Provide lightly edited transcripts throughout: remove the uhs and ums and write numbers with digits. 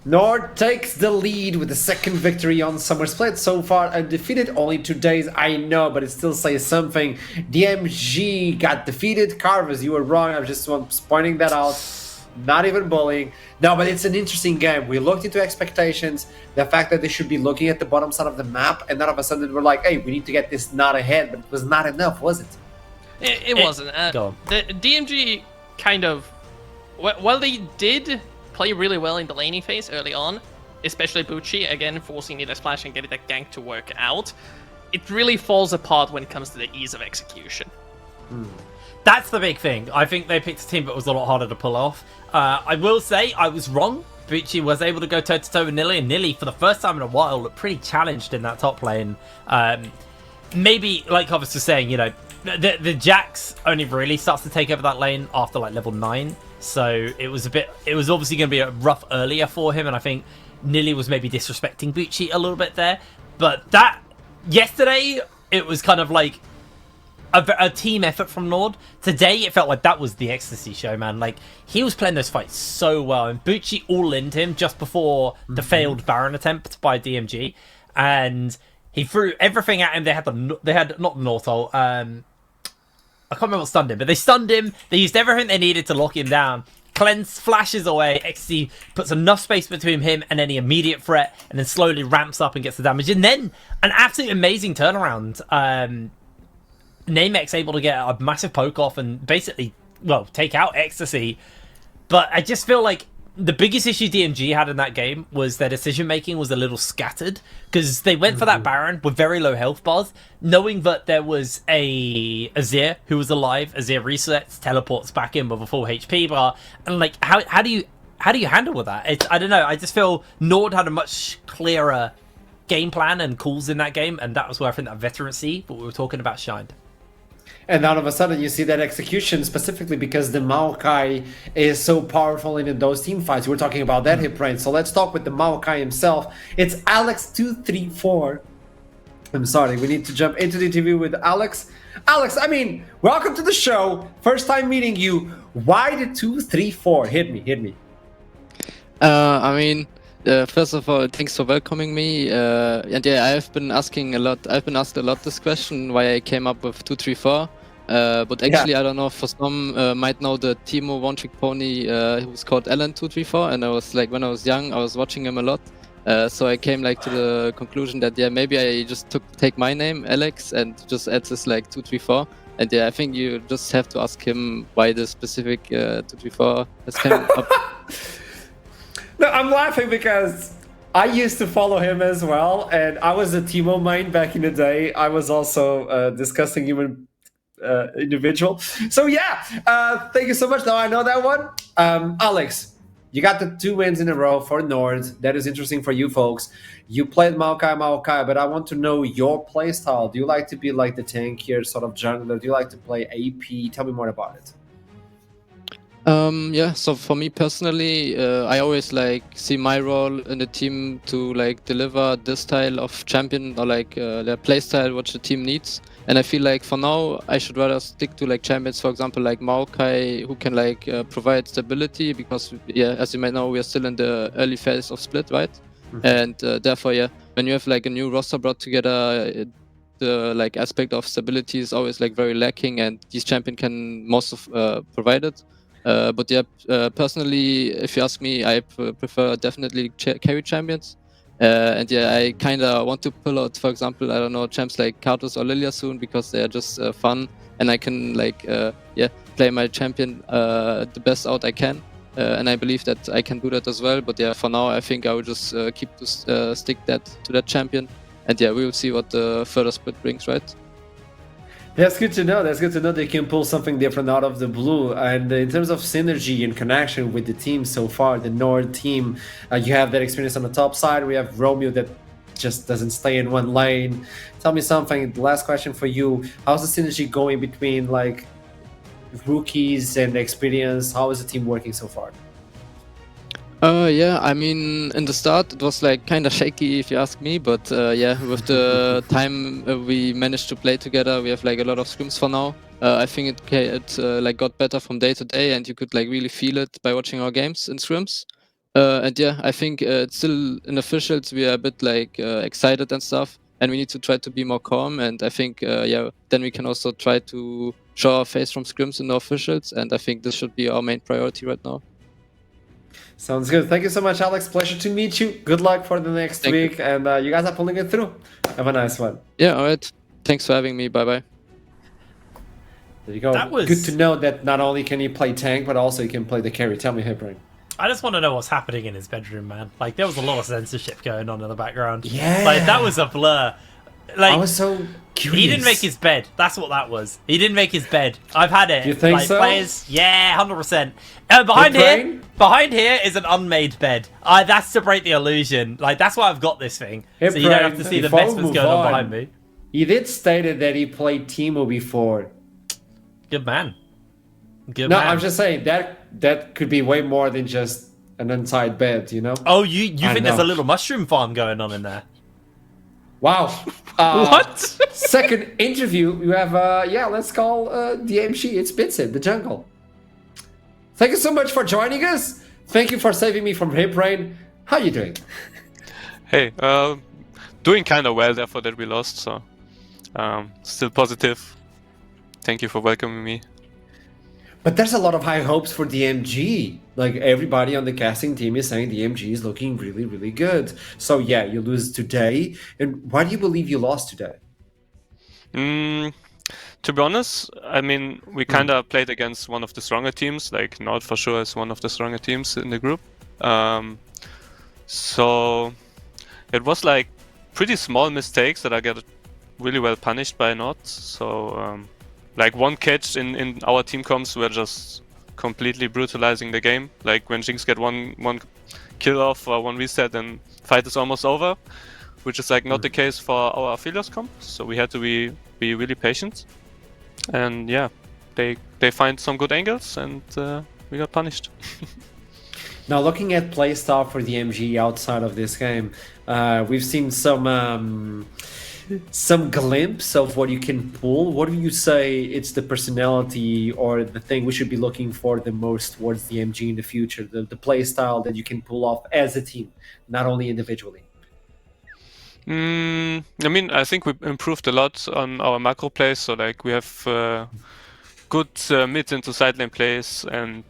Nord takes the lead with the second victory on Summer Split. So far undefeated, only 2 days, I know, but it still says something. DMG got defeated. Carvers, you were wrong. I was just pointing that out. Not even bullying. No, but it's an interesting game. We looked into expectations, the fact that they should be looking at the bottom side of the map, and then all of a sudden we're like, hey, we need to get this knot ahead, but it was not enough, was it? It wasn't. The DMG kind of, while they did play really well in the laning phase early on, especially Bucci, again, forcing Nida Splash and getting that gank to work out, it really falls apart when it comes to the ease of execution. That's the big thing. I think they picked a team that was a lot harder to pull off. I will say I was wrong. Bucci was able to go toe-to-toe with Nilly, and Nilly, for the first time in a while, looked pretty challenged in that top lane. Maybe, like I was just saying, you know, the Jax only really starts to take over that lane after like level 9. So it was obviously going to be a rough earlier for him, and I think Nilly was maybe disrespecting Bucci a little bit there. But that, yesterday, it was kind of like a team effort from Nord. Today, it felt like that was the ecstasy show, man. Like, he was playing those fights so well, and Bucci all-inned him just before the failed Baron attempt by DMG, and he threw everything at him. They had not Nortol, I can't remember what stunned him, but they stunned him. They used everything they needed to lock him down. Cleanse flashes away. XC puts enough space between him and any immediate threat, and then slowly ramps up and gets the damage. And then an absolutely amazing turnaround. Namex able to get a massive poke off and basically, well, take out Ecstasy. But I just feel like the biggest issue DMG had in that game was their decision making was a little scattered, because they went for that Baron with very low health bars, knowing that there was a Azir who was alive. Azir resets, teleports back in with a full HP bar, and like how do you handle with that? I don't know. I just feel Nord had a much clearer game plan and calls in that game, and that was where I think that veterancy, what we were talking about, shined. And all of a sudden you see that execution, specifically because the Maokai is so powerful in those team fights. We're talking about that hip range. So let's talk with the Maokai himself. It's Alex234. I'm sorry, we need to jump into the interview with Alex. Alex, I mean, welcome to the show. First time meeting you. Why the 234? Hit me. First of all, thanks for welcoming me. And yeah, I've been asked a lot this question, why I came up with 234. But actually, I don't know, for some might know the Timo one-trick pony who's called Alan234. And I was like, when I was young, I was watching him a lot. So I came like to the conclusion that, yeah, maybe I just take my name, Alex, and just add this like 234. And yeah, I think you just have to ask him why the specific 234 has come up. No, I'm laughing because I used to follow him as well, and I was a Timo main back in the day. I was also a disgusting human individual. So yeah, thank you so much. Now I know that one. Alex, you got the 2 wins in a row for Nord. That is interesting for you folks. You played Maokai, but I want to know your playstyle. Do you like to be like the tankier sort of jungler? Do you like to play AP? Tell me more about it. Yeah, so for me personally, I always like see my role in the team to like deliver this style of champion, or like their playstyle what the team needs. And I feel like for now I should rather stick to like champions, for example like Maokai, who can like provide stability, because yeah, as you might know, we are still in the early phase of split, right? And therefore, yeah, when you have like a new roster brought together, the like aspect of stability is always like very lacking, and this champion can most of provide it. But yeah, personally, if you ask me, I prefer definitely carry champions. And yeah, I kind of want to pull out, for example, I don't know, champs like Karthus or Lilia soon, because they are just fun, and I can like play my champion the best out I can. And I believe that I can do that as well. But yeah, for now, I think I will just keep to stick to that champion. And yeah, we will see what the further split brings, right? That's good to know. That's good to know they can pull something different out of the blue. And in terms of synergy and connection with the team so far, the Nord team, you have that experience on the top side. We have Romeo that just doesn't stay in one lane. Tell me something. The last question for you. How's the synergy going between like rookies and experience? How is the team working so far? Yeah, I mean, in the start it was like kind of shaky if you ask me, but yeah, with the time we managed to play together, we have like a lot of scrims for now. I think it like got better from day to day, and you could like really feel it by watching our games in scrims. And yeah, I think it's still in officials we are a bit like excited and stuff, and we need to try to be more calm. And I think yeah, then we can also try to show our face from scrims in the officials. And I think this should be our main priority right now. Sounds good. Thank you so much, Alex. Pleasure to meet you. Good luck for the next Thank week, and you guys are pulling it through. Have a nice one. Yeah, all right. Thanks for having me. Bye bye. There you go. That was- good to know that not only can he play tank, but also he can play the carry. Tell me, Hipbrain. I just want to know what's happening in his bedroom, man. Like, there was a lot of censorship going on in the background. Yeah. Like, that was a blur. Like, I was so curious. he didn't make his bed. That's what that was. He didn't make his bed. I've had it. You think like, so? Players, yeah, 100%. Behind here is an unmade bed. That's to break the illusion. Like, that's why I've got this thing. So you don't have to see the Before mess we that's move going on on, behind me. He did stated that he played Teemo before. Good man. Good No, man. I'm just saying that could be way more than just an untied bed, you know? Oh, you think there's know. a little mushroom farm going on in there? Wow. What? Second interview, you have, let's call DMG. It's Bitsit, the jungle. Thank you so much for joining us. Thank you for saving me from Hipbrain. How you doing? Hey, doing kind of well, therefore that we lost, so still positive. Thank you for welcoming me. But there's a lot of high hopes for DMG. Like, everybody on the casting team is saying DMG is looking really, really good. So yeah, you lose today. And why do you believe you lost today? To be honest, I mean, we kind of played against one of the stronger teams. Like, Nord for sure is one of the stronger teams in the group. So it was like pretty small mistakes that I got really well punished by Nord. So like one catch in our team comps were just completely brutalizing the game. Like when Jinx get one kill off or one reset, and fight is almost over, which is like not the case for our Aphelios comp. So we had to be really patient. And yeah, they find some good angles, and we got punished. Now, looking at playstyle for the MG outside of this game, we've seen some glimpse of what you can pull. What do you say it's the personality or the thing we should be looking for the most towards the MG in the future? The playstyle that you can pull off as a team, not only individually. I mean, I think we improved a lot on our macro plays. So like we have good mid into side lane plays, and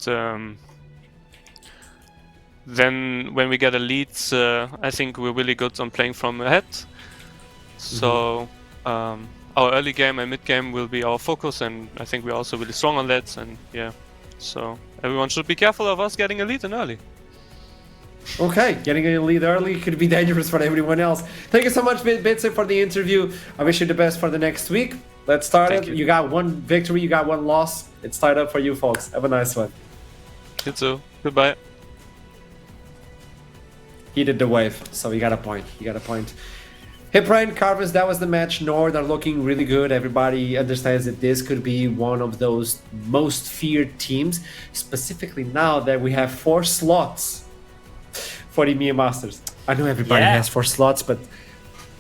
then when we get a lead, I think we're really good on playing from ahead. So our early game and mid game will be our focus, and I think we're also really strong on that. And yeah, so everyone should be careful of us getting a lead in early. Okay, getting a lead early could be dangerous for everyone else. Thank you so much, Bitsit, for the interview. I wish you the best for the next week. Let's start it. You got one victory, you got one loss. It's tied up for you folks. Have a nice one. You too. Goodbye. He did the wave, so you got a point. You got a point. Hipbrain, Carvus, that was the match. Nord are looking really good. Everybody understands that this could be one of those most feared teams, specifically now that we have 4 slots for the EMEA Masters. I know everybody has 4 slots, but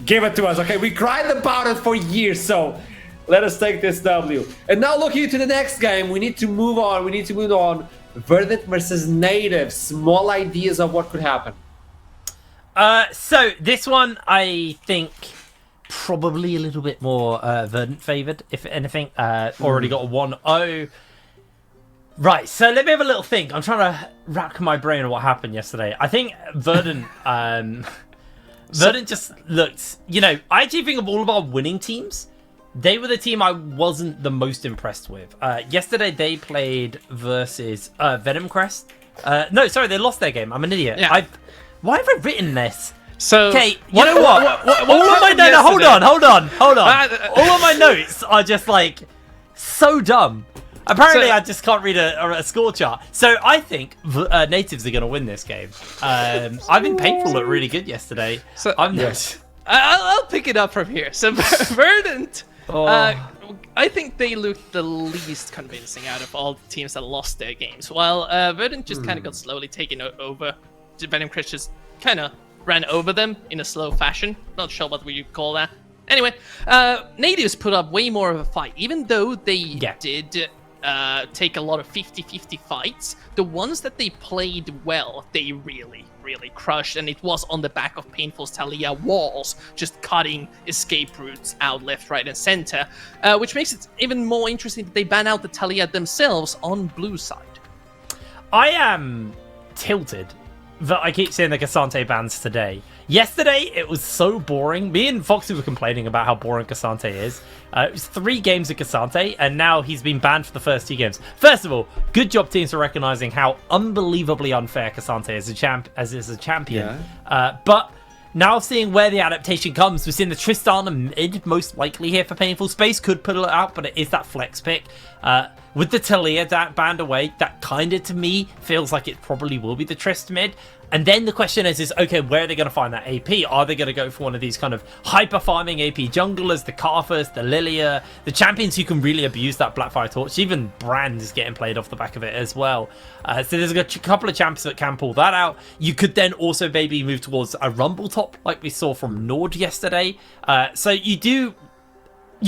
give it to us, okay? We cried about it for years, so let us take this W. And now looking to the next game, we need to move on. Verdant versus Native. Small ideas of what could happen. So this one, I think probably a little bit more Verdant favoured, if anything. Already got a 1-0. Right, so let me have a little think. I'm trying to rack my brain on what happened yesterday. I think Verdant, Verdant just looked, I actually think of all of our winning teams, they were the team I wasn't the most impressed with. Yesterday they played versus Venom Crest. No, sorry, they lost their game. I'm an idiot. Yeah. Why have I written this? So, okay, you know what? All of my notes. Hold on. All of my notes are just like so dumb. Apparently, I just can't read a score chart. So I think Natives are going to win this game. I've been painful looked really good yesterday. So Yes. I'll pick it up from here. So Verdant, I think they looked the least convincing out of all the teams that lost their games. While Verdant just kind of got slowly taken over. Venom Crest just kind of ran over them in a slow fashion. Not sure what we call that. Anyway, Natives put up way more of a fight, even though they did take a lot of 50-50 fights, the ones that they played well, they really, really crushed, and it was on the back of Painful's Talia walls, just cutting escape routes out left, right, and center, which makes it even more interesting that they ban out the Talia themselves on blue side. I am tilted that I keep seeing the Cassante bans today. Yesterday, it was so boring. Me and Foxy were complaining about how boring Cassante is. It was 3 games of Cassante, and now he's been banned for the first 2 games. First of all, good job, teams, for recognizing how unbelievably unfair Cassante is as a champion. Yeah. But now seeing where the adaptation comes, we're seeing the Tristana mid, most likely here for Painful. Space could put it out, but it is that flex pick. With the Talia banned away, that kind of, to me, feels like it probably will be the Trist mid. And then the question is okay, where are they going to find that AP? Are they going to go for one of these kind of hyper-farming AP junglers, the Karthus, the Lilia, the champions who can really abuse that Blackfire Torch? Even Brand is getting played off the back of it as well. So there's a couple of champs that can pull that out. You could then also maybe move towards a Rumble top, like we saw from Nord yesterday. So you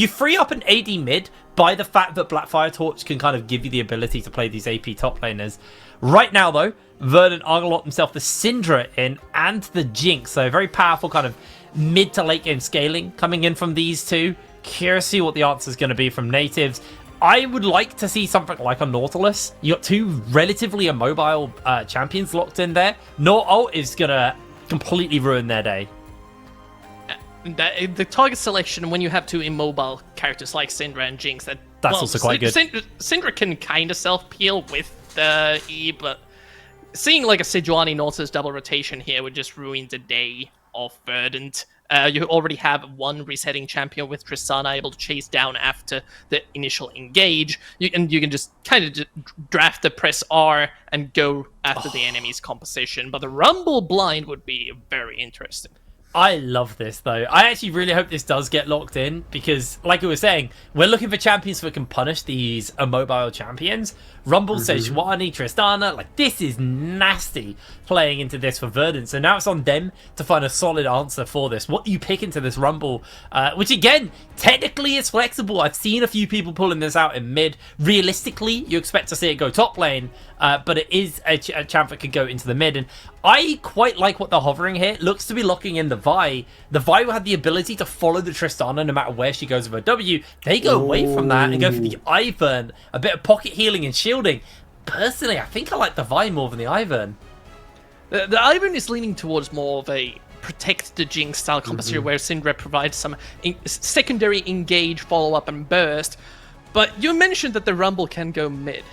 free up an AD mid by the fact that Blackfire Torch can kind of give you the ability to play these AP top laners. Right now, though, Verdant Argalot himself, the Syndra in, and the Jinx. So very powerful kind of mid to late game scaling coming in from these two. Curious to see what the answer is going to be from natives. I would like to see something like a Nautilus. You got 2 relatively immobile champions locked in there. Nort ult is going to completely ruin their day. The target selection when you have 2 immobile characters like Syndra and Jinx, that's also quite good. Syndra can kind of self-peel with the E, but seeing like a Sejuani Nautilus double rotation here would just ruin the day of Verdant. You already have 1 resetting champion with Tristana able to chase down after the initial engage. You can just kind of draft the press R and go after the enemy's composition. But the Rumble blind would be very interesting. I love this, though. I actually really hope this does get locked in because, like we were saying, we're looking for champions that can punish these immobile champions. Rumble, Sejuani, Tristana, like, this is nasty playing into this for Verdant. So now it's on them to find a solid answer for this. What do you pick into this Rumble? Which, again, technically is flexible. I've seen a few people pulling this out in mid. Realistically, you expect to see it go top lane, but it is a champ that could go into the mid. And I quite like what they're hovering here. It looks to be locking in the Vi. The Vi will have the ability to follow the Tristana no matter where she goes with her W. They go away from that and go for the Ivern. A bit of pocket healing and shielding. Personally, I think I like the Vi more than the Ivern. The Ivern is leaning towards more of a protect the Jinx style composition where Syndra provides some secondary engage, follow-up, and burst. But you mentioned that the Rumble can go mid.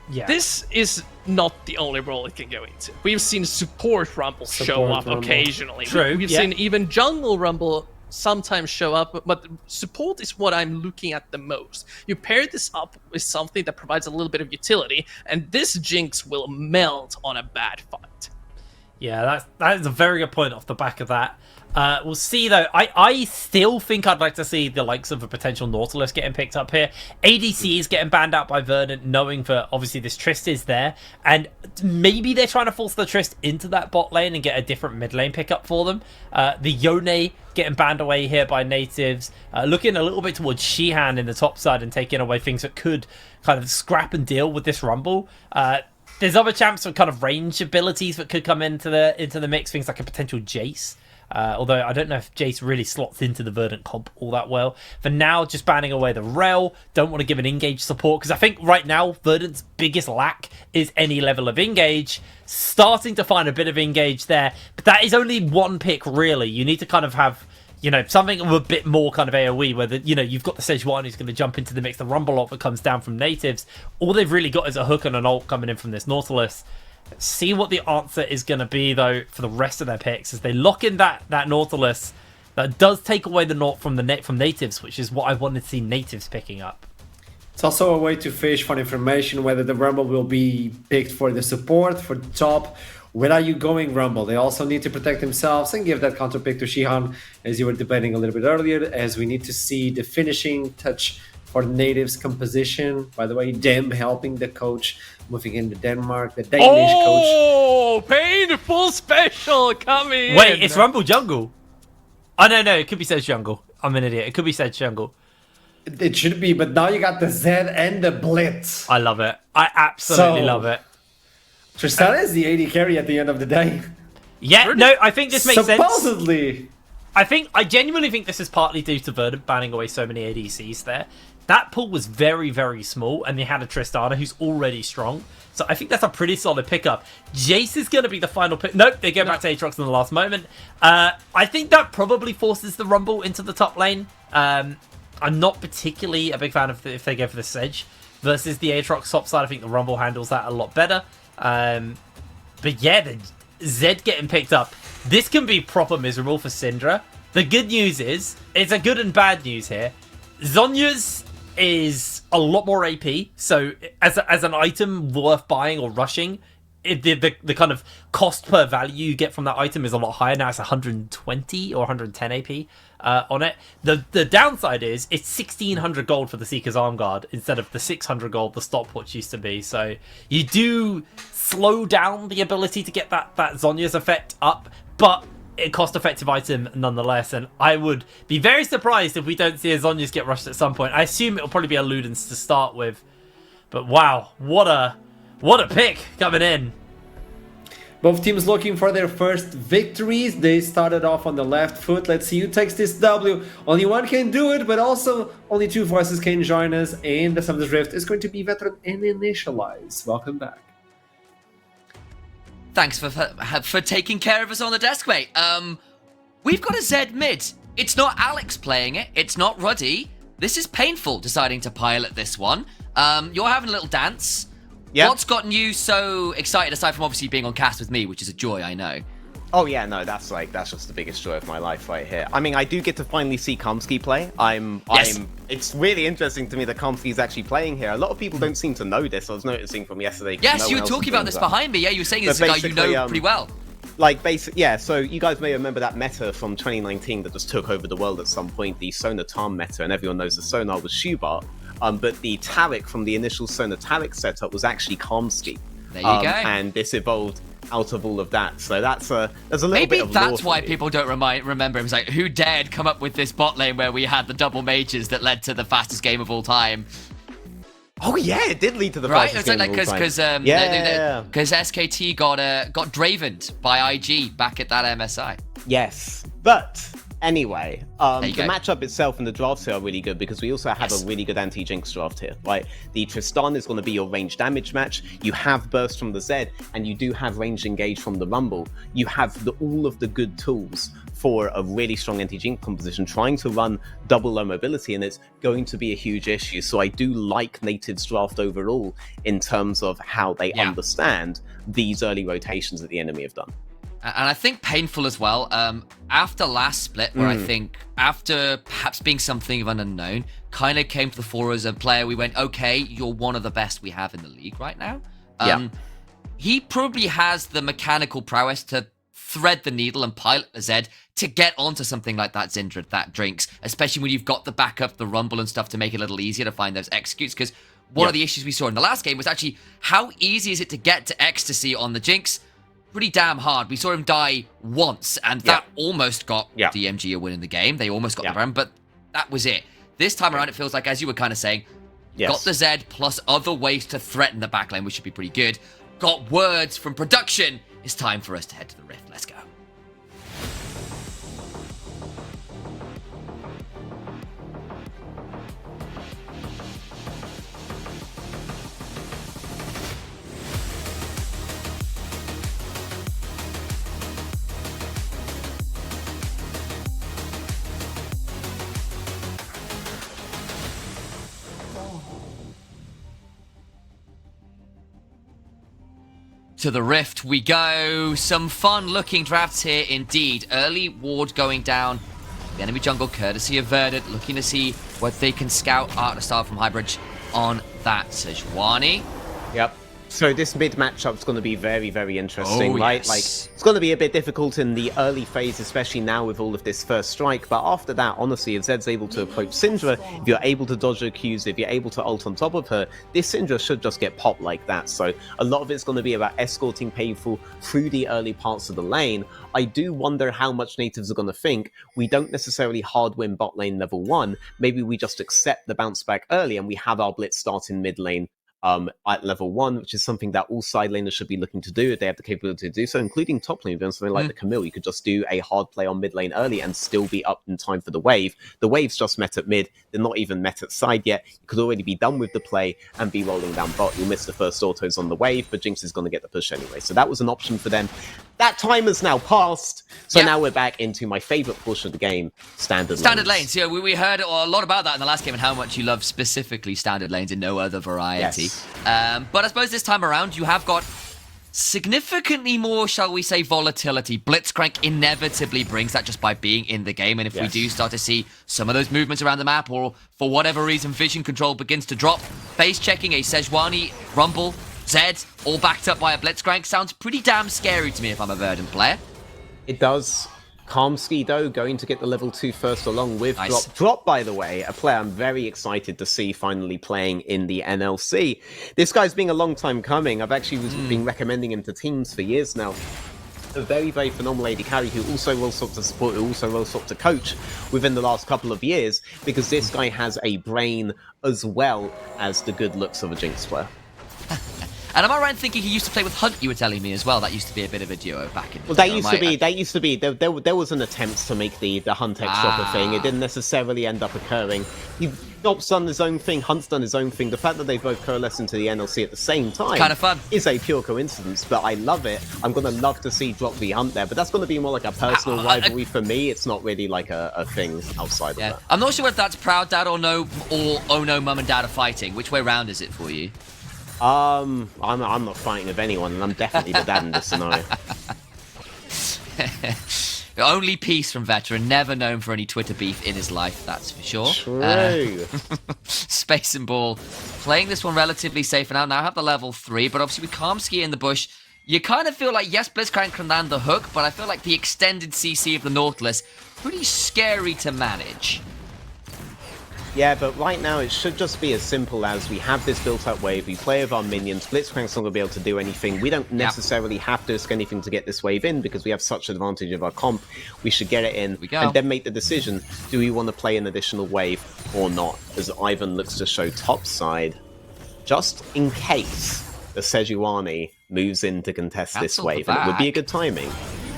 Yeah. This is not the only role it can go into. We've seen support Rumble show up occasionally. True, We've seen even jungle Rumble sometimes show up, but support is what I'm looking at the most. You pair this up with something that provides a little bit of utility, and this Jinx will melt on a bad fight. Yeah, that is a very good point off the back of that. We'll see, though. I still think I'd like to see the likes of a potential Nautilus getting picked up here. ADC is getting banned out by Verdant, knowing that obviously this Trist is there. And maybe they're trying to force the Trist into that bot lane and get a different mid lane pickup for them. The Yone getting banned away here by natives. Looking a little bit towards Shihan in the top side and taking away things that could kind of scrap and deal with this Rumble. There's other champs with kind of range abilities that could come into the mix. Things like a potential Jace. Although I don't know if Jace really slots into the Verdant comp all that well. For now, just banning away the Rel. Don't want to give an engage support because I think right now Verdant's biggest lack is any level of engage. Starting to find a bit of engage there, but that is only one pick really. You need to kind of have, you know, something of a bit more kind of AoE where, you've got the Sejuani who's going to jump into the mix, the Rumble ult that comes down from natives. All they've really got is a hook and an ult coming in from this Nautilus. See what the answer is going to be, though, for the rest of their picks as they lock in that Nautilus. That does take away the Naut from natives, which is what I wanted to see natives picking up. It's also a way to fish for information whether the Rumble will be picked for the support, for the top. Where are you going, Rumble? They also need to protect themselves and give that counter pick to Shihan, as you were debating a little bit earlier, as we need to see the finishing touch for natives composition. By the way, Dem helping the coach moving into Denmark, the Danish coach. Oh, painful special coming. Wait, it's Rumble Jungle. Oh, no, it could be Sedge Jungle. I'm an idiot. It could be Sedge Jungle. It should be, but now you got the Z and the Blitz. I love it. I absolutely love it. Tristana is the AD carry at the end of the day. Yeah, no, I think this makes sense. Supposedly. I genuinely think this is partly due to Verdant banning away so many ADCs there. That pool was very, very small, and they had a Tristana who's already strong. So I think that's a pretty solid pickup. Jace is going to be the final pick. Nope, they go back to Aatrox in the last moment. I think that probably forces the Rumble into the top lane. I'm not particularly a big fan of if they go for the Sedge versus the Aatrox top side. I think the Rumble handles that a lot better. But yeah, the Zed getting picked up. This can be proper miserable for Syndra. The good news is, it's a good and bad news here. Zhonya's is a lot more AP, so as an item worth buying or rushing, the kind of cost per value you get from that item is a lot higher. Now it's 120 or 110 AP on it. The downside is it's 1600 gold for the Seeker's Arm Guard instead of the 600 gold the stopwatch used to be. So you do slow down the ability to get that Zhonya's effect up, but a cost-effective item nonetheless, and I would be very surprised if we don't see a Zhonya's get rushed at some point. I assume it'll probably be a Ludens to start with, but wow, what a pick coming in. Both teams looking for their first victories. They started off on the left foot. Let's see who takes this W. Only one can do it, but also only two voices can join us, and the Summoner's Rift is going to be Veteran and Initialize. Welcome back. Thanks for taking care of us on the desk, mate. We've got a Z mid. It's not Alex playing it. It's not Ruddy. This is painful deciding to pilot this one. You're having a little dance. Yep. What's gotten you so excited, aside from obviously being on cast with me, which is a joy, I know? Oh yeah, no, that's just the biggest joy of my life right here. I mean, I do get to finally see Kamsky play. It's really interesting to me that Kamsky is actually playing here. A lot of people don't seem to know this. I was noticing from yesterday. Yes, you were talking about this behind me. Yeah, you were saying this is a guy you know pretty well. So you guys may remember that meta from 2019 that just took over the world at some point, the Sonar Tarn meta, and everyone knows the Sonar was Schubart. But the Taric from the initial Sonar Taric setup was actually Kamsky. There you go. And this evolved out of all of that, so there's a little Maybe bit of that's why people don't remember him. It's like, who dared come up with this bot lane where we had the double mages that led to the fastest game of all time? Oh yeah, it did lead to the Right, fastest game like of all time. Because SKT got Dravened by IG back at that MSI. Yes, but anyway, the go. matchup itself and the drafts here are really good because we also have a really good anti-Jinx draft here, right? The Tristan is going to be your range damage match. You have burst from the Zed, and you do have range engage from the Rumble. You have all of the good tools for a really strong anti-Jinx composition, trying to run double low mobility, and it's going to be a huge issue. So I do like Native's draft overall in terms of how they understand these early rotations that the enemy have done. And I think painful as well. After last split, where I think after perhaps being something of an unknown, kind of came to the fore as a player, we went, okay, you're one of the best we have in the league right now. He probably has the mechanical prowess to thread the needle and pilot the Zed to get onto something like that Zindra, that Drinks, especially when you've got the backup, the Rumble and stuff to make it a little easier to find those executes. Because one of the issues we saw in the last game was actually how easy is it to get to Ecstasy on the Jinx? Pretty damn hard. We saw him die once, and that almost got DMG a win in the game. They almost got the round, but that was it. This time around, it feels like, as you were kind of saying, got the Zed plus other ways to threaten the backline, which should be pretty good. Got words from production. It's time for us to head to the Rift. Let's go. To the Rift we go. Some fun looking drafts here indeed. Early ward going down. The enemy jungle, courtesy of Verdant, looking to see what they can scout. Art to start from Highbridge on that Sejuani. So this mid matchup's going to be very, very interesting, Oh, right? yes. Like, it's going to be a bit difficult in the early phase, especially now with all of this first strike. But after that, honestly, if Zed's able to approach Syndra, if you're able to dodge her Qs, if you're able to ult on top of her, this Syndra should just get popped like that. So a lot of it's going to be about escorting Painful through the early parts of the lane. I do wonder how much natives are going to think we don't necessarily hard win bot lane level 1. Maybe we just accept the bounce back early and we have our blitz start in mid lane at level 1, which is something that all side laners should be looking to do if they have the capability to do so, including top lane. Something like the Camille, you could just do a hard play on mid lane early and still be up in time for the wave. The wave's just met at mid, they're not even met at side yet. You could already be done with the play and be rolling down bot. You'll miss the first autos on the wave, but Jinx is going to get the push anyway. So that was an option for them. That time has now passed, so now we're back into my favourite portion of the game, standard lanes. Yeah, we heard a lot about that in the last game and how much you love specifically standard lanes and no other variety. Yes. But I suppose this time around you have got significantly more, shall we say, volatility. Blitzcrank inevitably brings that just by being in the game, and if we do start to see some of those movements around the map, or for whatever reason vision control begins to drop, face checking a Sejuani, Rumble, Zed, all backed up by a Blitzcrank sounds pretty damn scary to me if I'm a Verdant player. It does. Kalmski, though, going to get the level 2 first along with Nice. Drop, by the way, a player I'm very excited to see finally playing in the NLC. This guy's been a long time coming. I've actually been recommending him to teams for years now. A very, very phenomenal AD carry who also rolls up to support, who also rolls up to coach within the last couple of years, because this guy has a brain as well as the good looks of a Jinx player. And am I right in thinking he used to play with Hunt, you were telling me as well? That used to be a bit of a duo back in the Well, day. that used to be, there was an attempt to make the Hunt X Dropper thing. It didn't necessarily end up occurring. Drop's done his own thing, Hunt's done his own thing. The fact that they both coalesce into the NLC at the same time kind of fun. is a pure coincidence, but I love it. I'm going to love to see Drop v Hunt there, but that's going to be more like a personal rivalry for me. It's not really like a thing outside of that. I'm not sure if that's Proud Dad or no, or oh no, Mum and Dad are fighting. Which way round is it for you? I'm not fighting with anyone, and I'm definitely the dad in this scenario. Only peace from Veteran, never known for any Twitter beef in his life, that's for sure. True. Space and Ball playing this one relatively safe for now have the level 3, but obviously with Kalmski in the bush, you kind of feel like, yes, Blitzcrank can land the hook, but I feel like the extended CC of the Nautilus, pretty scary to manage. Yeah, but right now it should just be as simple as we have this built-up wave, we play with our minions, Blitzcrank's not going to be able to do anything, we don't necessarily have to risk anything to get this wave in because we have such advantage of our comp, we should get it in, and then make the decision, do we want to play an additional wave or not, as Ivan looks to show top side, just in case the Sejuani moves in to contest this wave, and it would be a good timing.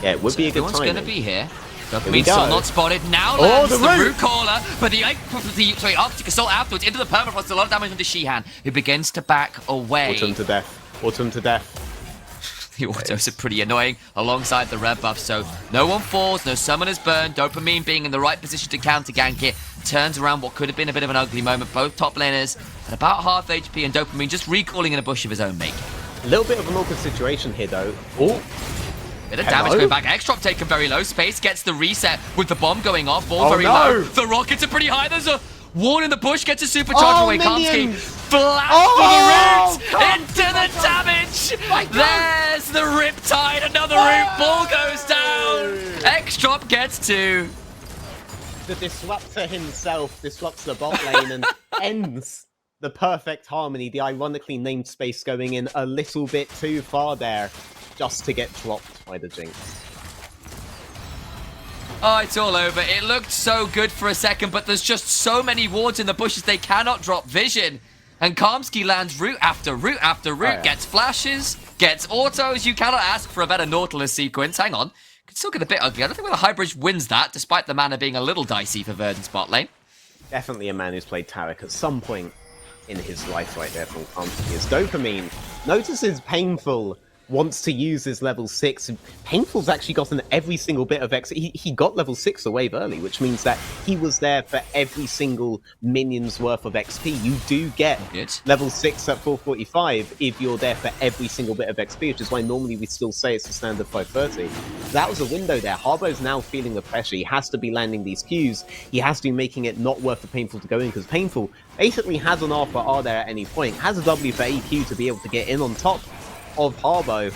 Yeah, it would be a good timing. Everyone's going to be here. Dopamine still not spotted. Now lands the root caller, but the Arctic Assault afterwards into the permafrost. A lot of damage onto Shihan, who begins to back away. Autumn to death. Autumn to death. The autos are pretty annoying alongside the red buff, so no one falls, no summoners burn. Dopamine being in the right position to counter gank it turns around what could have been a bit of an ugly moment. Both top laners at about half HP, and Dopamine just recalling in a bush of his own making. A little bit of an awkward situation here, though. Oh. Bit of damage going back. X-Drop taken very low. Space gets the reset with the bomb going off. Ball very low. The rockets are pretty high. There's a ward in the bush. Gets a supercharge away. Kamsky flash for the root into the damage. There's the Riptide. Another root. Ball goes down. X-Drop gets 2. The Disruptor himself disrupts the bot lane and ends the perfect harmony. The ironically named Space going in a little bit too far there, just to get dropped by the Jinx. Oh, it's all over. It looked so good for a second, but there's just so many wards in the bushes, they cannot drop vision. And Kamsky lands root after root after root, gets flashes, gets autos. You cannot ask for a better Nautilus sequence. Hang on. Could still get a bit ugly. I don't think whether Highbridge wins that, despite the mana being a little dicey for Verdant's bot lane. Definitely a man who's played Tarek at some point in his life right there from Kamsky. As Dopamine notices Painful wants to use his level 6. Painful's actually gotten every single bit of XP. He got level 6 the wave early, which means that he was there for every single minion's worth of XP. You do get level 6 at 445 if you're there for every single bit of XP, which is why normally we still say it's a standard 530. That was a window there. Harbo's now feeling the pressure. He has to be landing these Qs. He has to be making it not worth the Painful to go in, because Painful basically has an R for R there at any point, has a W for AQ to be able to get in on top of Harbo.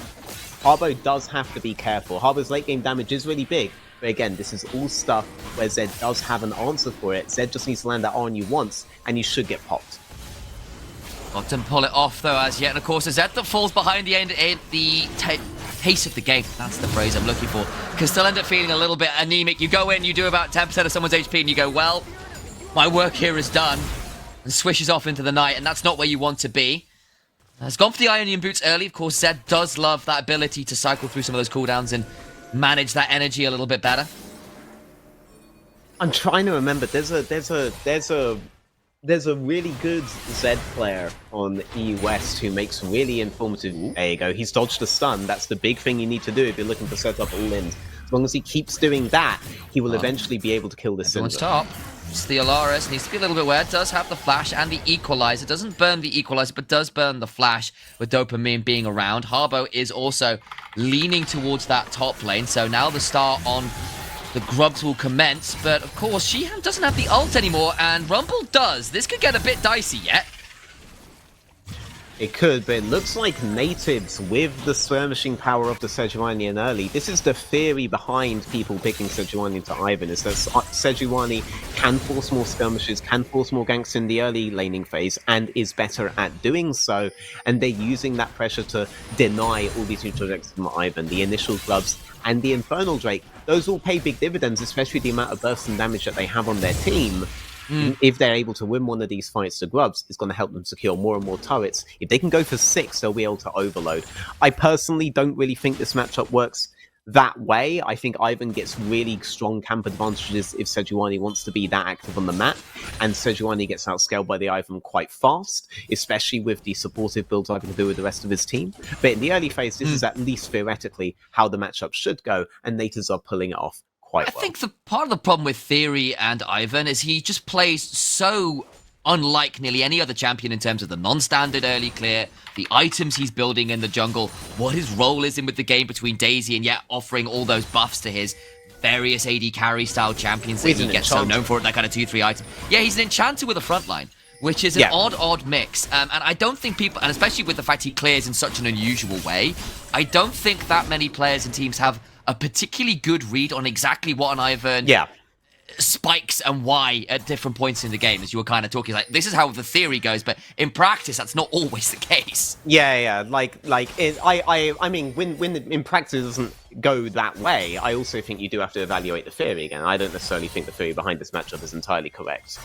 Harbo does have to be careful. Harbo's late game damage is really big, but again, this is all stuff where Zed does have an answer for it. Zed just needs to land that R on you once, and you should get popped. Got to pull it off though as yet, and of course Zed that falls behind the end in the pace of the game. That's the phrase I'm looking for. Can still end up feeling a little bit anemic. You go in, you do about 10% of someone's HP, and you go, well, my work here is done, and swishes off into the night, and that's not where you want to be. Has gone for the Ionian Boots early. Of course, Zed does love that ability to cycle through some of those cooldowns and manage that energy a little bit better. I'm trying to remember. There's a really good Zed player on EU West who makes really informative. There you go. He's dodged a stun. That's the big thing you need to do if you're looking to set up all in. As long as he keeps doing that, he will eventually be able to kill this Syndra. Top. It's the Alaris. Needs to be a little bit aware. Does have the flash and the equalizer. Doesn't burn the equalizer, but does burn the flash with Dopamine being around. Harbo is also leaning towards that top lane. So now the star on the Grubs will commence. But of course, Shihan doesn't have the ult anymore, and Rumble does. This could get a bit dicey yet. It could, but it looks like natives with the skirmishing power of the Sejuani in early. This is the theory behind people picking Sejuani to Ivan, is that Sejuani can force more skirmishes, can force more ganks in the early laning phase, and is better at doing so. And they're using that pressure to deny all these new projects from Ivan. The initial Grubs and the Infernal Drake, those all pay big dividends, especially the amount of burst and damage that they have on their team. If they're able to win one of these fights to Grubs, it's going to help them secure more and more turrets. If they can go for 6, they'll be able to overload. I personally don't really think this matchup works that way. I think Ivan gets really strong camp advantages if Sejuani wants to be that active on the map, and Sejuani gets outscaled by the Ivan quite fast, especially with the supportive builds Ivan can do with the rest of his team. But in the early phase, this is at least theoretically how the matchup should go, and natives are pulling it off. I think the part of the problem with Theory and Ivan is he just plays so unlike nearly any other champion in terms of the non-standard early clear, the items he's building in the jungle, what his role is in with the game between Daisy, and yet offering all those buffs to his various AD carry style champions that he gets so known for, that kind of 2-3 item. Yeah, he's an enchanter with a frontline, which is an odd mix. And I don't think people, and especially with the fact he clears in such an unusual way, I don't think that many players and teams have a particularly good read on exactly what an Ivan spikes and why at different points in the game, as you were kind of talking. Like, this is how the theory goes, but in practice, that's not always the case. I mean, when in practice it doesn't go that way, I also think you do have to evaluate the theory again. I don't necessarily think the theory behind this matchup is entirely correct.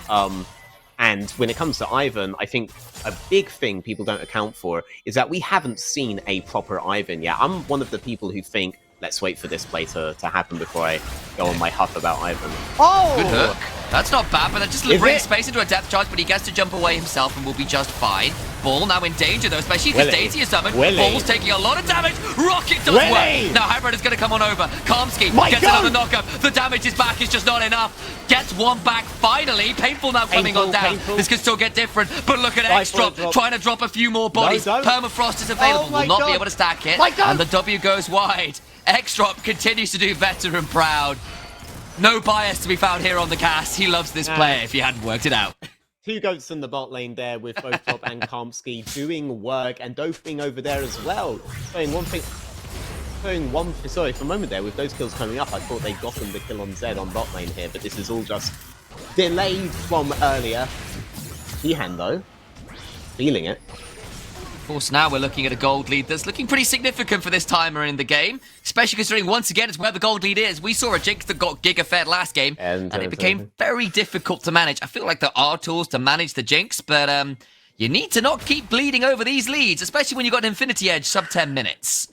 And when it comes to Ivan, I think a big thing people don't account for is that we haven't seen a proper Ivan yet. I'm one of the people who think, let's wait for this play to happen before I go on my huff about Ivan. Oh! Good hook. That's not bad, but that just brings space into a depth charge, but he gets to jump away himself and will be just fine. Ball now in danger, though, especially because Daisy is summoned. Ball's taking a lot of damage. Rocket does work. Now Hybrid is going to come on over. Karmsky gets another knockup. The damage is back. It's just not enough. Gets one back, finally. Painful now coming on down. This could still get different, but look at X-Drop trying to drop a few more bodies. Permafrost is available. Will not be able to stack it. And the W goes wide. X-Drop continues to do veteran proud. No bias to be found here on the cast. He loves this player if you hadn't worked it out. Two goats in the bot lane there with both Top and Karmsky doing work, and Doping over there as well. Sorry, for a moment there, with those kills coming up, I thought they'd gotten the kill on Zed on bot lane here, but this is all just delayed from earlier. Shihan though, feeling it. Of course, now we're looking at a gold lead that's looking pretty significant for this timer in the game, especially considering, once again, it's where the gold lead is. We saw a Jinx that got giga-fed last game, and it became very difficult to manage. I feel like there are tools to manage the Jinx, but you need to not keep bleeding over these leads, especially when you've got an Infinity Edge sub 10 minutes.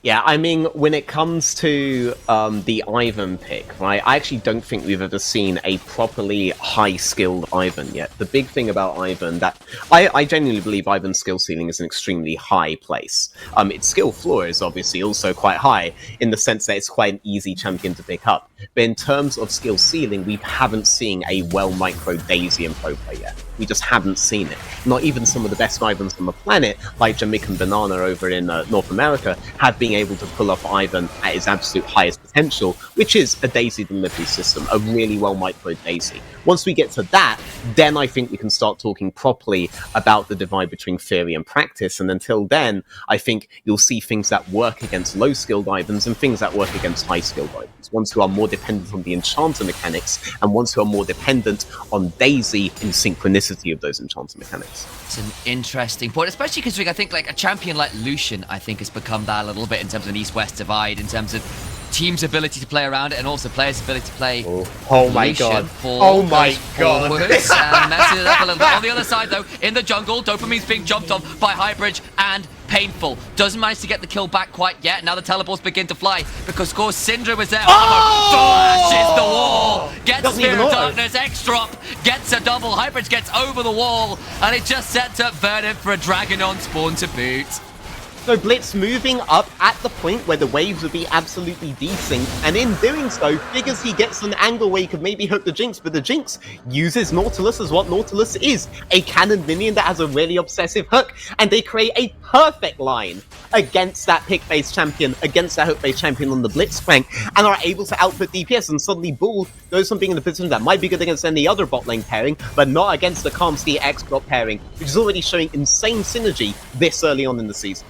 Yeah, I mean, when it comes to the Ivan pick, right, I actually don't think we've ever seen a properly high-skilled Ivan yet. The big thing about Ivan, that I genuinely believe Ivan's skill ceiling is an extremely high place. Its skill floor is obviously also quite high, in the sense that it's quite an easy champion to pick up. But in terms of skill ceiling, we haven't seen a well-micro Daisy in pro play yet. We just haven't seen it. Not even some of the best Ivans on the planet, like Jamaican Banana over in North America, have been able to pull off Ivan at his absolute highest potential, which is a Daisy delivery system, a really well micro Daisy. Once we get to that, then I think we can start talking properly about the divide between theory and practice, and until then, I think you'll see things that work against low-skilled Ivans and things that work against high-skilled Ivans, ones who are more dependent on the enchanter mechanics, and ones who are more dependent on Daisy in synchronicity of those enchanter mechanics. It's an interesting point, especially considering I think like a champion like Lucian, I think, has become that a little bit in terms of an East-West divide, in terms of team's ability to play around it and also players' ability to play. Oh my god. Oh my god. And messes it up a little bit. On the other side, though, in the jungle, Dopamine's being jumped on by Highbridge and Painful. Doesn't manage to get the kill back quite yet. Now the teleports begin to fly because, of course, Syndra was there. Flashes the wall. Gets Spear of Darkness. X-Drop gets a double. Highbridge gets over the wall. And it just sets up Verdant for a Dragon on spawn to boot. So Blitz moving up at the point where the waves would be absolutely desync, and in doing so, figures he gets an angle where he could maybe hook the Jinx, but the Jinx uses Nautilus as what Nautilus is, a cannon minion that has a really obsessive hook, and they create a perfect line against that pick-based champion, against that hook-based champion on the Blitzcrank, and are able to output DPS, and suddenly Bull goes from being in a position that might be good against any other bot lane pairing, but not against the Calmsty X-Bot pairing, which is already showing insane synergy this early on in the season.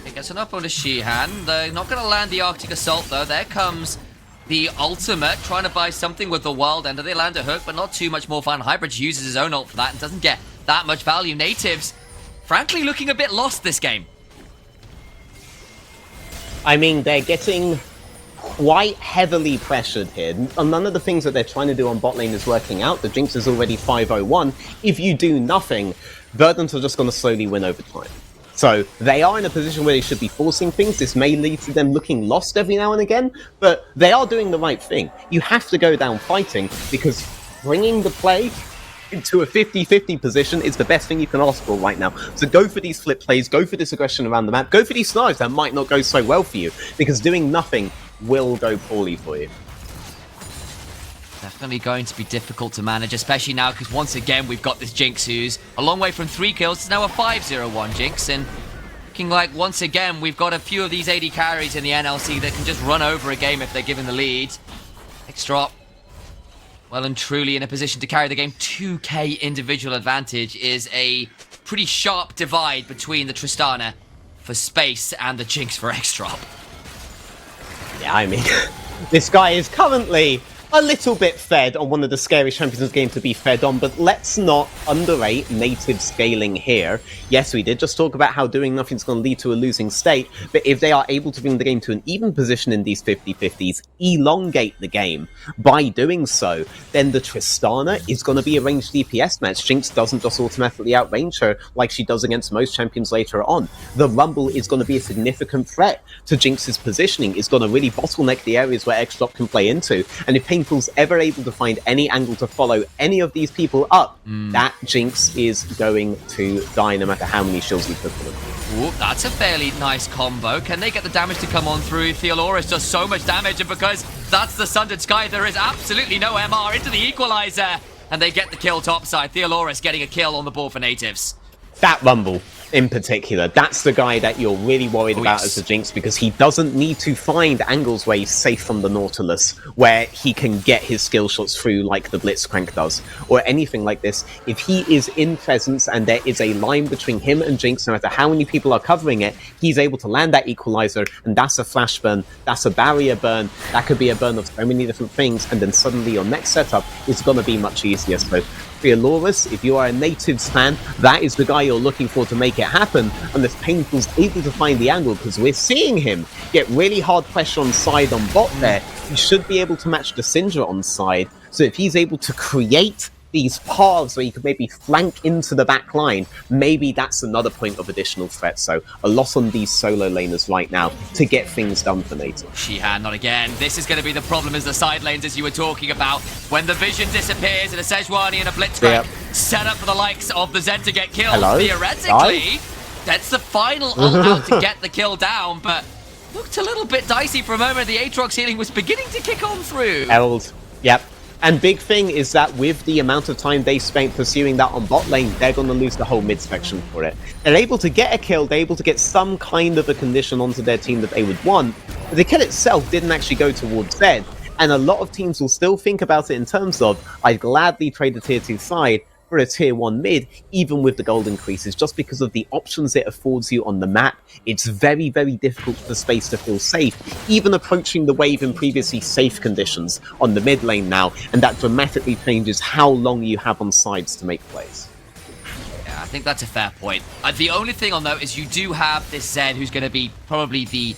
It gets an up on the Shihan. They're not going to land the Arctic Assault, though. There comes the ultimate, trying to buy something with the Wild Ender. They land a hook, but not too much more fun. Highbridge uses his own ult for that and doesn't get that much value. Natives, frankly, looking a bit lost this game. I mean, they're getting quite heavily pressured here. None of the things that they're trying to do on bot lane is working out. The Jinx is already 501. If you do nothing, Verdant are just going to slowly win over time. So they are in a position where they should be forcing things. This may lead to them looking lost every now and again, but they are doing the right thing. You have to go down fighting, because bringing the play into a 50-50 position is the best thing you can ask for right now. So go for these flip plays, go for this aggression around the map, go for these scenarios that might not go so well for you, because doing nothing will go poorly for you. Definitely going to be difficult to manage, especially now because once again we've got this Jinx who's a long way from 3 kills. It's now a 5-0-1 Jinx, and looking like once again we've got a few of these AD carries in the NLC that can just run over a game if they're given the lead. X-Drop, well and truly in a position to carry the game. 2k individual advantage is a pretty sharp divide between the Tristana for space and the Jinx for X-Drop. Yeah, I mean, this guy is currently a little bit fed on one of the scariest champions of the game to be fed on, but let's not underrate native scaling here. Yes, we did just talk about how doing nothing's going to lead to a losing state, but if they are able to bring the game to an even position in these 50-50s, elongate the game by doing so, then the Tristana is going to be a ranged DPS match. Jinx doesn't just automatically outrange her like she does against most champions later on. The Rumble is going to be a significant threat to Jinx's positioning. It's going to really bottleneck the areas where X-Drop can play into, and if Painful's ever able to find any angle to follow any of these people up, that Jinx is going to die no matter how many shields we put on them. Ooh, that's a fairly nice combo. Can they get the damage to come on through? Theoloris does so much damage, and because that's the Sundered Sky, there is absolutely no MR into the Equalizer, and they get the kill topside. Theoloris getting a kill on the board for natives. That Rumble in particular, that's the guy that you're really worried about as a Jinx, because he doesn't need to find angles where he's safe from the Nautilus, where he can get his skill shots through like the Blitzcrank does, or anything like this. If he is in presence and there is a line between him and Jinx, no matter how many people are covering it, he's able to land that Equalizer, and that's a flash burn, that's a barrier burn, that could be a burn of so many different things, and then suddenly your next setup is going to be much easier. So Theoloris, if you are a Natives fan, that is the guy you're looking for to make it happen, unless Painful's able to find the angle, because we're seeing him get really hard pressure on side on bot there. He should be able to match the Syndra on side, so if he's able to create these paths where you could maybe flank into the back line, maybe that's another point of additional threat. So a lot on these solo laners right now to get things done for Native. Shihan, not again. This is going to be the problem as the side lanes, as you were talking about. When the vision disappears and a Sejuani and a Blitzcrank set up for the likes of the Zed to get killed. Hello? Theoretically, that's the final ult out to get the kill down, but looked a little bit dicey for a moment. The Aatrox healing was beginning to kick on through. Eld, yep. And big thing is that with the amount of time they spent pursuing that on bot lane, they're going to lose the whole mid section for it. They're able to get a kill, they're able to get some kind of a condition onto their team that they would want, but the kill itself didn't actually go towards Zed. And a lot of teams will still think about it in terms of, I'd gladly trade the tier 2 side for a tier 1 mid, even with the gold increases, just because of the options it affords you on the map. It's very, very difficult for space to feel safe, even approaching the wave in previously safe conditions on the mid lane now, and that dramatically changes how long you have on sides to make plays. Yeah, I think that's a fair point. The only thing I'll note is you do have this Zed who's going to be probably the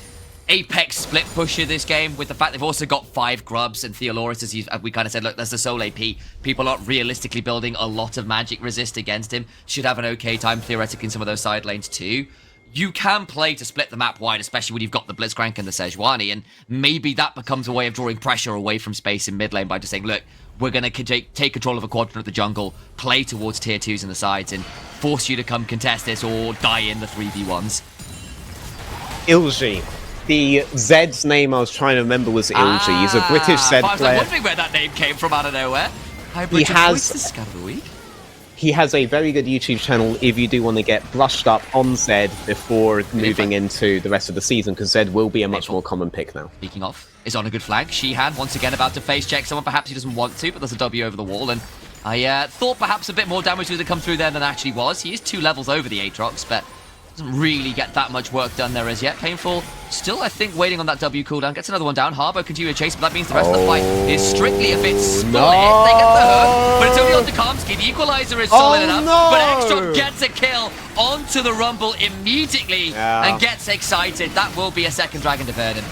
apex split pusher this game, with the fact they've also got 5 grubs, and Theoloris, as we kind of said, look, that's the sole AP. People aren't realistically building a lot of magic resist against him. Should have an okay time theoretically in some of those side lanes too. You can play to split the map wide, especially when you've got the Blitzcrank and the Sejuani, and maybe that becomes a way of drawing pressure away from space in mid lane by just saying, look, we're going to take control of a quadrant of the jungle, play towards tier 2s in the sides, and force you to come contest this or die in the 3v1s. Ilji. The Zed's name I was trying to remember was Ilji. He's a British Zed I was player. wondering where that name came from out of nowhere. He has a very good YouTube channel if you do want to get brushed up on Zed before moving into the rest of the season, because Zed will be a much more common pick now. Speaking of, is on a good flag. Shihan once again about to face check someone. Perhaps he doesn't want to, but there's a W over the wall, and I thought perhaps a bit more damage was to come through there than actually was. He is 2 levels over the Aatrox, but doesn't really get that much work done there as yet. Painful still, I think, waiting on that W cooldown. Gets another one down. Harbo continue to chase, but that means the rest of the fight is strictly a bit split. They get the hook, but it's only on to Kamsky. The equalizer is solid enough, but Extra gets a kill onto the Rumble immediately and gets excited. That will be a second dragon to burn him.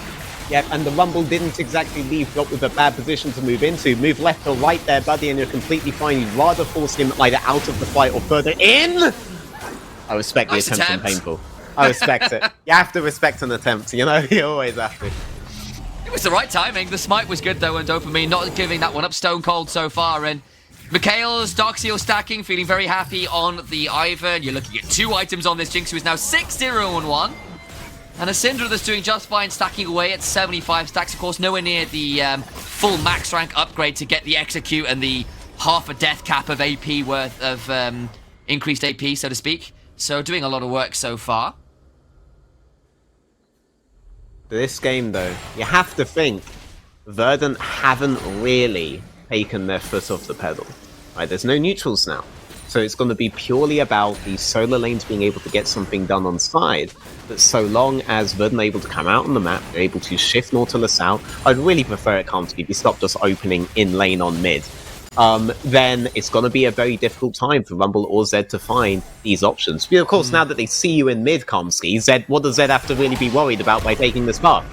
Yep, and the Rumble didn't exactly leave Drop with a bad position to move into. Move left or right there, buddy, and you're completely fine. You'd rather force him either out of the fight or further in. I respect the attempt from Painful. I respect it. You have to respect an attempt, you know? You always have to. It was the right timing. The smite was good, though, and Dopamine not giving that one up stone cold so far. And Mikhail's Darkseal stacking, feeling very happy on the Ivan. You're looking at 2 items on this Jinx, who is now 6-0-1. And a Syndra that's doing just fine, stacking away at 75 stacks. Of course, nowhere near the full max rank upgrade to get the Execute and the half a death cap of AP worth of increased AP, so to speak. So doing a lot of work so far. This game, though, you have to think Verdant haven't really taken their foot off the pedal. Right? There's no neutrals now. So it's going to be purely about the solo lanes being able to get something done on side. But so long as Verdant are able to come out on the map, they're able to shift Nautilus out, I'd really prefer it Kamsky if you stop just opening in lane on mid. Then it's going to be a very difficult time for Rumble or Zed to find these options. But of course, now that they see you in mid, Kamsky, Zed, what does Zed have to really be worried about by taking this path?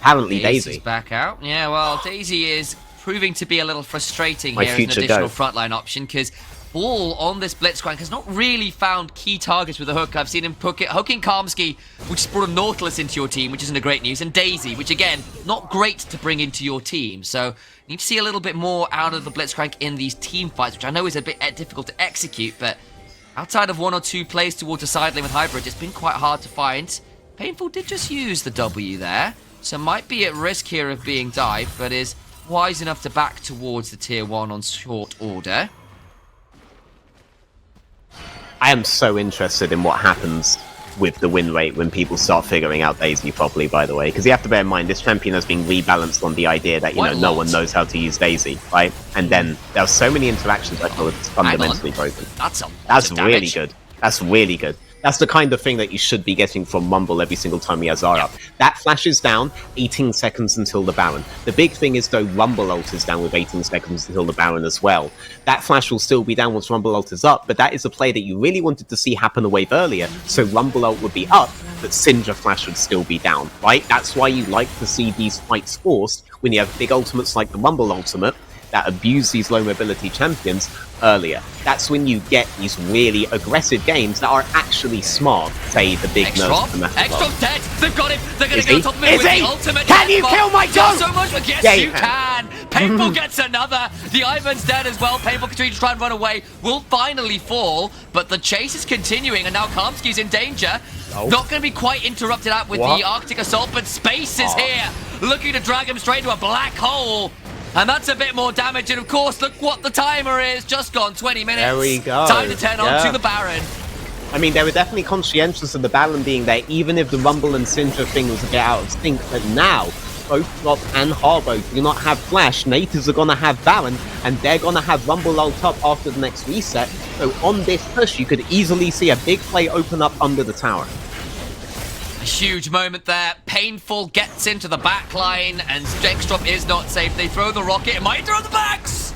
Apparently Daisy. Back out. Yeah, well, Daisy is proving to be a little frustrating here as an additional frontline option, because Ball on this Blitzcrank has not really found key targets with the hook. I've seen him hooking Kamsky, which has brought a Nautilus into your team, which isn't a great news, and Daisy, which again, not great to bring into your team. So you need to see a little bit more out of the Blitzcrank in these team fights, which I know is a bit difficult to execute, but outside of 1 or 2 plays towards a side lane with Hybrid, it's been quite hard to find. Painful did just use the W there, so might be at risk here of being dived, but is wise enough to back towards the tier 1 on short order. I am so interested in what happens with the win rate when people start figuring out Daisy properly, by the way, because you have to bear in mind this champion has been rebalanced on the idea that, you know, no one knows how to use Daisy, right? And then there are so many interactions I feel it's fundamentally broken. That's really good. That's really good. That's the kind of thing that you should be getting from Rumble every single time he has R up. That flashes down 18 seconds until the Baron. The big thing is, though, Rumble ult is down with 18 seconds until the Baron as well. That flash will still be down once Rumble ult is up, but that is a play that you really wanted to see happen a wave earlier, so Rumble ult would be up, but Syndra flash would still be down, right? That's why you like to see these fights forced when you have big ultimates like the Rumble ultimate, that abuse these low mobility champions earlier. That's when you get these really aggressive games that are actually smart. Say the big nerfs. Extra's dead. They've got him. They're going to get on top of him with the ultimate. Can you kill my goat? So much, but yes, you can. Painful gets another. The Ivan's dead as well. Painful continues to try and run away. Will finally fall, but the chase is continuing, and now Karmsky's in danger. Not going to be quite interrupted out with the Arctic Assault, but Space is here, looking to drag him straight into a black hole. And that's a bit more damage, and of course, look what the timer is. Just gone 20 minutes. There we go. Time to turn on to the Baron. I mean, they were definitely conscientious of the Baron being there, even if the Rumble and Syndra thing was a bit out of sync. But now, both Drop and Harbo do not have Flash. Natives are going to have Baron, and they're going to have Rumble ult up after the next reset. So on this push, you could easily see a big play open up under the tower. A huge moment there. Painful gets into the back line, and Dextrop is not safe. They throw the rocket. It might throw the backs.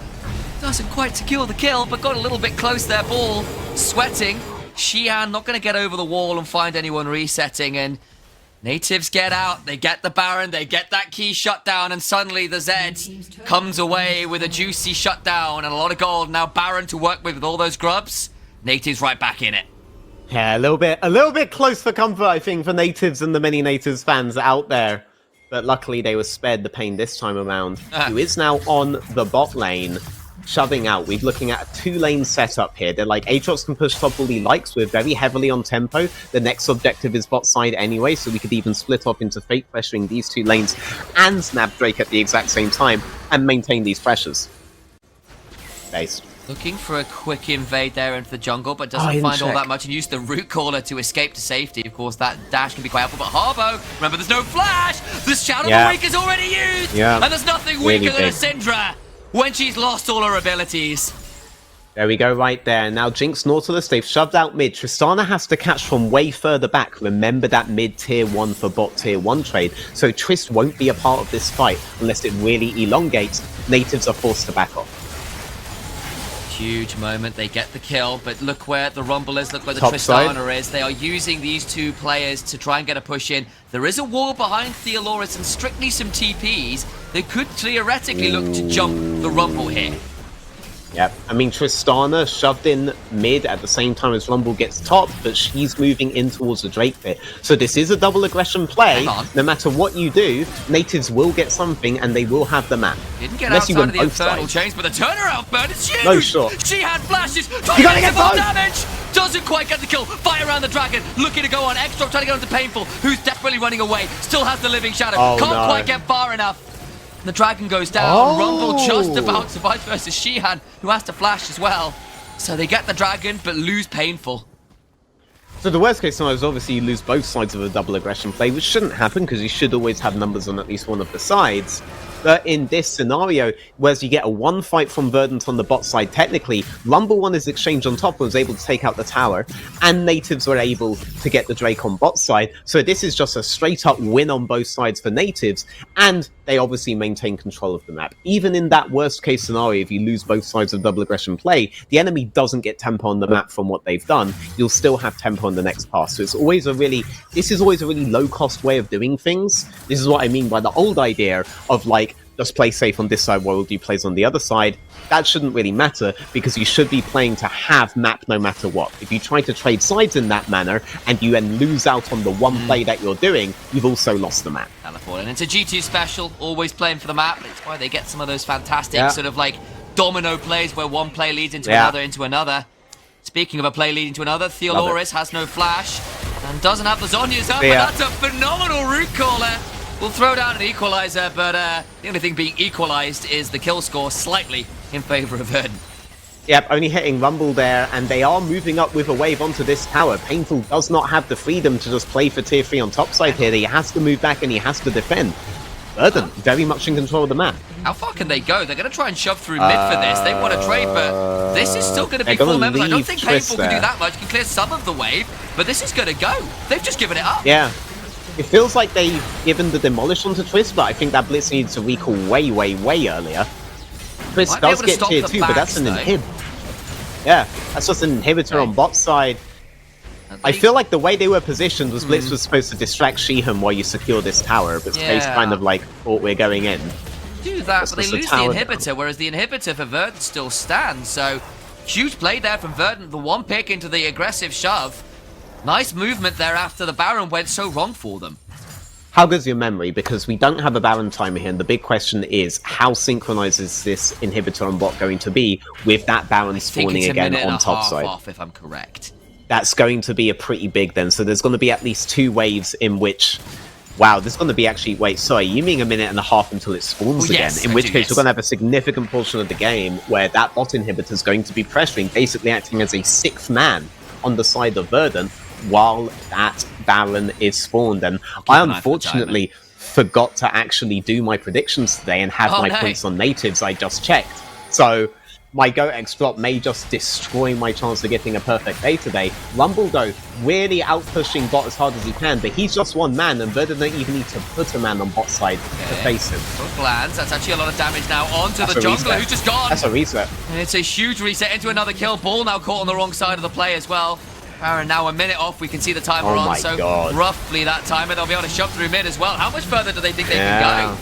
Doesn't quite secure the kill, but got a little bit close there. Ball sweating. Xian not going to get over the wall and find anyone resetting, and Natives get out. They get the Baron. They get that key shutdown, and suddenly the Zed comes away with a juicy shutdown and a lot of gold. Now Baron to work with all those grubs. Natives right back in it. Yeah, a little bit close for comfort, I think, for Natives and the many Natives fans out there. But luckily, they were spared the pain this time around. Who is now on the bot lane, shoving out. We're looking at a 2-lane setup here. They're like, Aatrox can push top all he likes. We're very heavily on tempo. The next objective is bot side anyway, so we could even split off into fake pressuring these 2 lanes and snap Drake at the exact same time and maintain these pressures. Based. Looking for a quick invade there into the jungle, but doesn't find all that much, and use the root caller to escape to safety. Of course, that dash can be quite helpful, but Harbo, remember, there's no flash! The Shadow Reek is already used! And there's nothing weaker than a Syndra when she's lost all her abilities. There we go, right there. Now Jinx, Nautilus, they've shoved out mid. Tristana has to catch from way further back. Remember that mid tier 1 for bot tier 1 trade. So Trist won't be a part of this fight unless it really elongates. Natives are forced to back off. Huge moment. They get the kill, but look where the Rumble is, look where the Top Tristana side. is. They are using these 2 players to try and get a push in. There is a wall behind Theoloris and strictly some TPs. They could theoretically look to jump the Rumble here. Yep, I mean, Tristana shoved in mid at the same time as Rumble gets top, but she's moving in towards the Drake pit. So this is a double aggression play. No matter what you do, Natives will get something and they will have the map. Didn't get outside of the infernal chains, but the turnaround burn is huge! No shot. She had flashes, You gotta get both! damage! Doesn't quite get the kill. Fire around the dragon, looking to go on. Extra trying to get onto Painful, who's desperately running away. Still has the living shadow. Can't quite get far enough. The dragon goes down. Rumble just about survives versus Xian, who has to flash as well. So they get the dragon, but lose Painful. So the worst case scenario is obviously you lose both sides of a double aggression play, which shouldn't happen because you should always have numbers on at least one of the sides. But in this scenario, whereas you get a 1 fight from Verdant on the bot side, technically, Rumble won his exchange on top and was able to take out the tower, and Natives were able to get the Drake on bot side. So this is just a straight up win on both sides for Natives, and they obviously maintain control of the map. Even in that worst case scenario, if you lose both sides of double aggression play, the enemy doesn't get tempo on the map from what they've done. You'll still have tempo on the next pass. So this is always a really low cost way of doing things. This is what I mean by the old idea of like, just play safe on this side while you plays on the other side. That shouldn't really matter because you should be playing to have map no matter what. If you try to trade sides in that manner and you then lose out on the one play that you're doing, you've also lost the map. And it's a G2 special, always playing for the map. That's why they get some of those fantastic sort of like domino plays where one play leads into another. Speaking of a play leading to another, Theoloris has no flash and doesn't have the Zhonya's up, but that's a phenomenal root caller. We'll throw down an equalizer, but the only thing being equalized is the kill score slightly in favor of Verdant. Yep, only hitting Rumble there, and they are moving up with a wave onto this tower. Painful does not have the freedom to just play for tier 3 on top side here. He has to move back and he has to defend. Verdant, very much in control of the map. How far can they go? They're going to try and shove through mid for this. They want to trade, but this is still going to be full members. I don't think Painful can do that much. Can clear some of the wave, but this is going to go. They've just given it up. Yeah. It feels like they've given the demolish onto Twist, but I think that Blitz needs to recall way earlier. Twist does get tier 2, but that's an inhib. Yeah, that's just an inhibitor on bot side. I feel like the way they were positioned was Blitz was supposed to distract Sheehan while you secure this tower, but Space kind of like thought we're going in. do that, Just but they as the lose the tower inhibitor, down. whereas the inhibitor for Verdant still stands. So, huge play there from Verdant. The one pick into the aggressive shove. Nice movement there after the Baron went so wrong for them. How good's your memory? Because we don't have a Baron timer here, and the big question is, how synchronized is this inhibitor on bot going to be with that Baron I think spawning it's a again minute and on a top half side? off, if I'm correct. That's going to be a pretty big then. So there's going to be at least 2 waves in which... Wow, there's going to be actually... Wait, sorry, you mean a minute and a half until it spawns again? Yes, In I which do, case yes. we're going to have a significant portion of the game where that bot inhibitor is going to be pressuring, basically acting as a 6th man on the side of Verdant while that Baron is spawned. And I an eye for the unfortunately forgot to actually do my predictions today and have Oh, my no. points on natives I just checked. So... my Go X drop may just destroy my chance of getting a perfect day today. Rumble, though, really out-pushing bot as hard as he can, but he's just one man, and Verdant don't even need to put a man on bot side to face him. Hook lands. That's actually a lot of damage now onto That's the a jungler, reset. who's just gone. That's a reset. And it's a huge reset into another kill. Ball now caught on the wrong side of the play as well. Baron now a minute off. We can see the timer Oh on. my So God. roughly that timer, they'll be able to shove through mid as well. How much further do they think they Yeah. can go?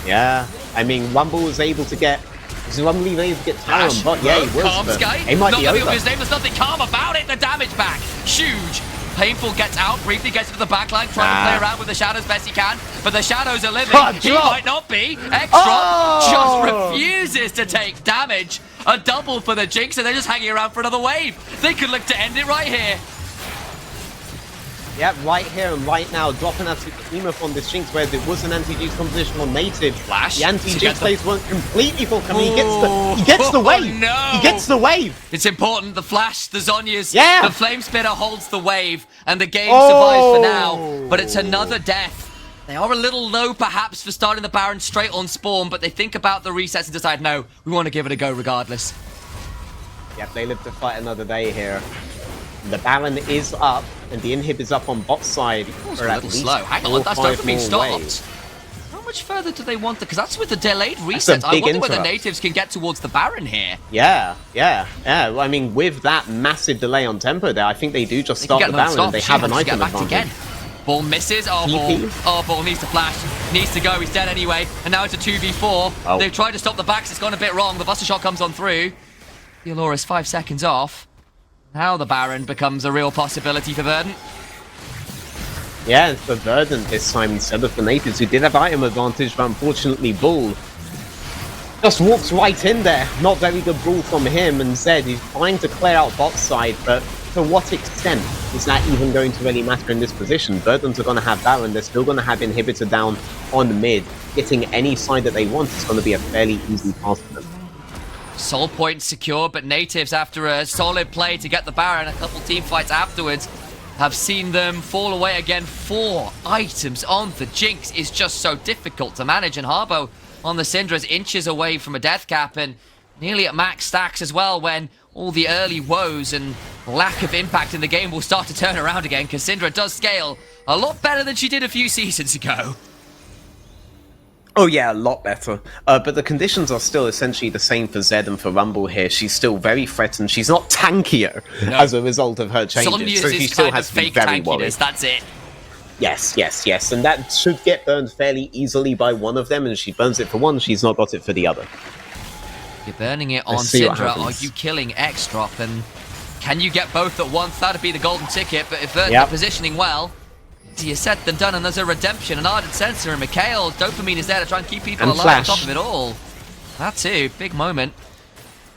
Yeah. I mean, Rumble was able to get... Was Rumble even able to get tower on Ash, bot? Yeah, he was. calm but Sky. it might Not be gonna over. his name. There's nothing calm about it. The damage back. Huge. Painful gets out, briefly gets into the backline, trying to play around with the shadows best he can, but the shadows are living. God, He drop. might not be. X-Drop Oh! just refuses to take damage. A double for the Jinx, and they're just hanging around for another wave. They could look to end it right here. Yeah, right here and right now, dropping out to Behemoth on this Jinx where there was an anti-Jinx composition on native. Flash The anti-Jinx together. plays weren't completely full coming. He gets the wave! No. He gets the wave! It's important. The Flash, the Zhonya's, Yeah. the Flame Spitter holds the wave, and the game survives for now. But it's another death. They are a little low, perhaps, for starting the Baron straight on spawn, but they think about the resets and decide, no, we want to give it a go regardless. Yep, they live to fight another day here. The Baron is up, and the inhib is up on bot side. It's for a at little least slow. Hang 4 on, or that's 5 dopamine more stopped. waves. How much further do they want? Because that's with the delayed That's a resets. I big wonder whether interrupt. natives can get towards the Baron here. Yeah. Well, I mean, with that massive delay on tempo there, I think they do just They can start get the another Baron and they have an She item get back advantage. again. Ball misses. Oh, TP. Ball needs to flash. Needs to go. He's dead anyway. And now it's a 2v4. Oh. They've tried to stop the backs. It's gone a bit wrong. The Buster Shot comes on through. The Allura's 5 seconds off. Now the Baron becomes a real possibility for Verdant. Yeah, for Verdant this time instead of the natives who did have item advantage, but unfortunately Bull just walks right in there. Not very good Bull from him, and Zed is trying to clear out bot side, but to what extent is that even going to really matter in this position? Verdant are going to have Baron, they're still going to have Inhibitor down on mid. Getting any side that they want is going to be a fairly easy task for them. Soul point secure, but natives, after a solid play to get the Baron, a couple team fights afterwards, have seen them fall away again. 4 items on the Jinx is just so difficult to manage, and Harbo on the Syndra is inches away from a death cap and nearly at max stacks as well, when all the early woes and lack of impact in the game will start to turn around again, because Syndra does scale a lot better than she did a few seasons ago. Oh yeah, a lot better. But the conditions are still essentially the same for Zed and for Rumble here. She's still very threatened. She's not tankier as a result of her changes. Sonya's so she is still kind of has to be fake very worried. tankiness, that's it. Yes. And that should get burned fairly easily by one of them, and she burns it for one, she's not got it for the other. You're burning it on Let's see what Syndra. Are happens. you killing X-Drop? And can you get both at once? That'd be the golden ticket. But if they're Yep. positioning well, easier said than done. And there's a redemption, an ardent sensor, and Mikhail. Dopamine is there to try and keep people And alive Flash. on top of it all. That too, big moment.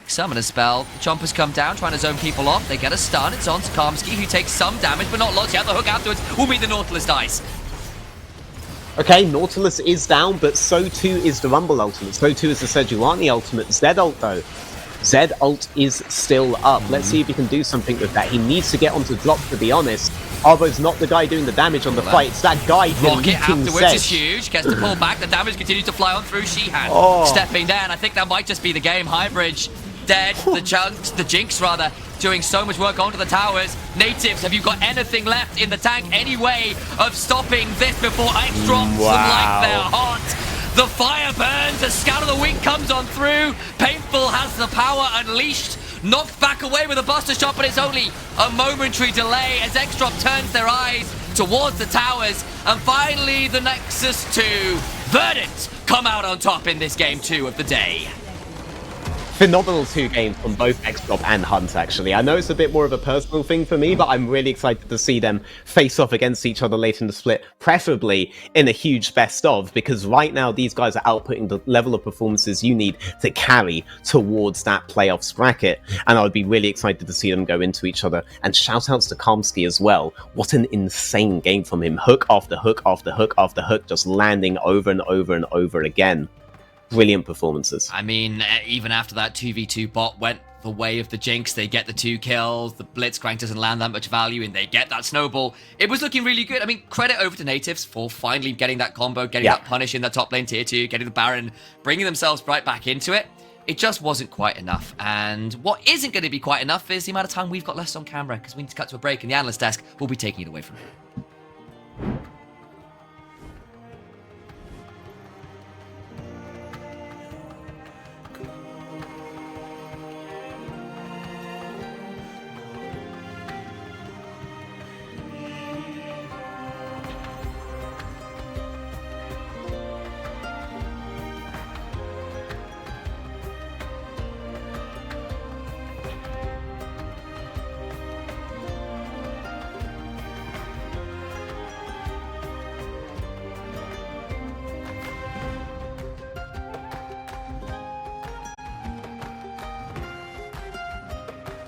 Summoner spell. The Chompers come down, trying to zone people off. They get a stun. It's on to Karmsky, who takes some damage, but not lots yet. The hook afterwards will be the Nautilus dice. Okay, Nautilus is down, but so too is the Rumble ultimate. So too is the Sejuani ultimate. Zed ult though. Zed ult is still up. Let's see if he can do something with that. He needs to get onto drop, to be honest. Arbo's not the guy doing the damage on the fight. It's that guy Rocket deleting afterwards Zed. is huge. Gets to pull back. The damage continues to fly on through Shihan. Oh. Stepping down. I think that might just be the game. Highbridge dead. The Jinx rather doing so much work onto the towers. Natives, have you got anything left in the tank? Any way of stopping this before X drops them like they're hot? The fire burns. A Scout of the Wing comes on through. Painful has the power unleashed. Knocked back away with a Buster Shot, but it's only a momentary delay as X-Drop turns their eyes towards the towers. And finally, the Nexus 2. Verdant come out on top in this game 2 of the day. Phenomenal 2 games from both Xdrop and Hunt, actually. I know it's a bit more of a personal thing for me, but I'm really excited to see them face off against each other late in the split, preferably in a huge best of, because right now these guys are outputting the level of performances you need to carry towards that playoffs bracket, and I would be really excited to see them go into each other. And shout outs to Kamsky as well. What an insane game from him. Hook after hook after hook after hook, just landing over and over and over again. Brilliant performances. I mean, even after that 2v2 bot went the way of the Jinx, they get the 2 kills, the Blitzcrank doesn't land that much value, and they get that snowball. It was looking really good. I mean, credit over to Natives for finally getting that combo, getting that punish in that top lane tier 2, getting the Baron, bringing themselves right back into it. It just wasn't quite enough. And what isn't going to be quite enough is the amount of time we've got left on camera, because we need to cut to a break, and the analyst desk will be taking it away from here.